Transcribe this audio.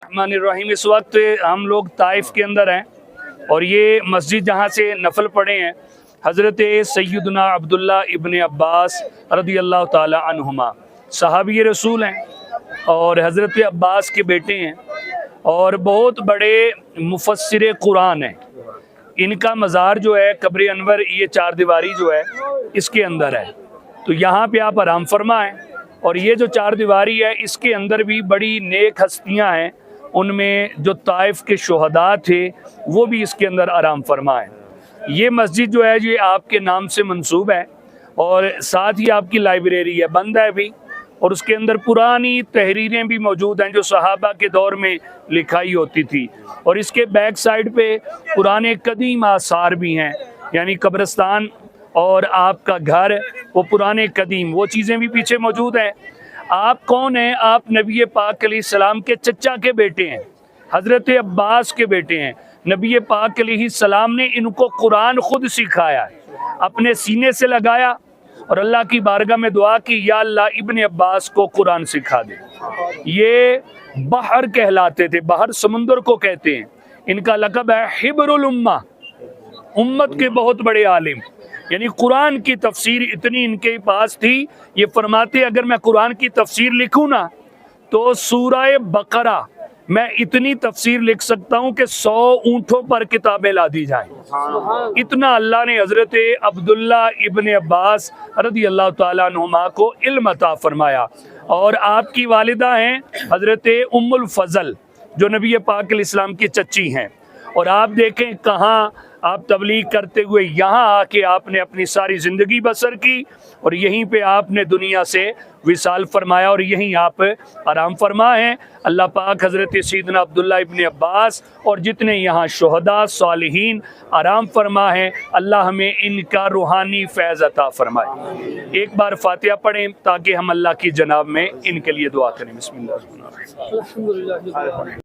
रहमान, इस वक्त हम लोग ताइफ के अंदर हैं और ये मस्जिद जहाँ से नफल पढ़े हैं हज़रत सैयदना अब्दुल्ला इब्न अब्बास रज़ी अल्लाह ताला अन्हुमा सहाबी रसूल हैं और हज़रत अब्बास के बेटे हैं और बहुत बड़े मुफस्सिर कुरान हैं। इनका मज़ार जो है कब्र अनवर ये चार दीवारी जो है इसके अंदर है, तो यहाँ पे आप आराम फरमा हैं। और ये जो चार दीवारी है इसके अंदर भी बड़ी नेक हस्तियाँ हैं, उनमें जो ताइफ के शुहदा थे वो भी इसके अंदर आराम फरमा है। ये मस्जिद जो है ये आपके नाम से मंसूब है और साथ ही आपकी लाइब्रेरी है, बंद है अभी, और उसके अंदर पुरानी तहरीरें भी मौजूद हैं जो सहाबा के दौर में लिखाई होती थी। और इसके बैक साइड पे पुराने कदीम आसार भी हैं, यानी कब्रिस्तान और आपका घर वो पुराने कदीम वो चीज़ें भी पीछे मौजूद हैं। आप कौन हैं? आप नबी पाक अलैहिस्सलाम के चचा के बेटे हैं, हज़रत अब्बास के बेटे हैं। नबी पाक अलैहिस्सलाम ने इनको कुरान खुद सिखाया है, अपने सीने से लगाया और अल्लाह की बारगाह में दुआ की, या अल्लाह इब्न अब्बास को कुरान सिखा दे। ये बहर कहलाते थे, बहर समुंदर को कहते हैं। इनका लक़ब है हिब्रुल उम्मा, उम्मत के बहुत बड़े आलिम। यानी कुरान की तफसीर इतनी इनके पास थी, ये फरमाते अगर मैं कुरान की तफसीर लिखूँ ना तो सूरह बकरा मैं इतनी तफसीर लिख सकता हूँ कि 100 ऊँटों पर किताबें ला दी जाएं। इतना अल्लाह ने हज़रत अब्दुल्ला इब्न अब्बास रज़ी अल्लाह ताला अन्हुमा को इल्म अता फरमाया। और आपकी वालिदा हैं हज़रत उम्मुल फज़ल जो नबी पाक अलैहिस्सलाम की चच्ची हैं। और आप देखें कहाँ आप तबलीग करते हुए यहाँ आके आपने अपनी सारी ज़िंदगी बसर की और यहीं पे आपने दुनिया से विसाल फरमाया और यहीं आप आराम फरमा हैं। अल्लाह पाक हज़रत सैयदना अब्दुल्ला इब्न अब्बास और जितने यहाँ शुहदा सालिहीन आराम फरमा हैं, अल्लाह हमें इनका रूहानी फैज़ अता फरमाए। एक बार फातिहा पढ़ें ताकि हम अल्लाह की जनाब में इनके लिए दुआ करें। बिस्मिल्लाह।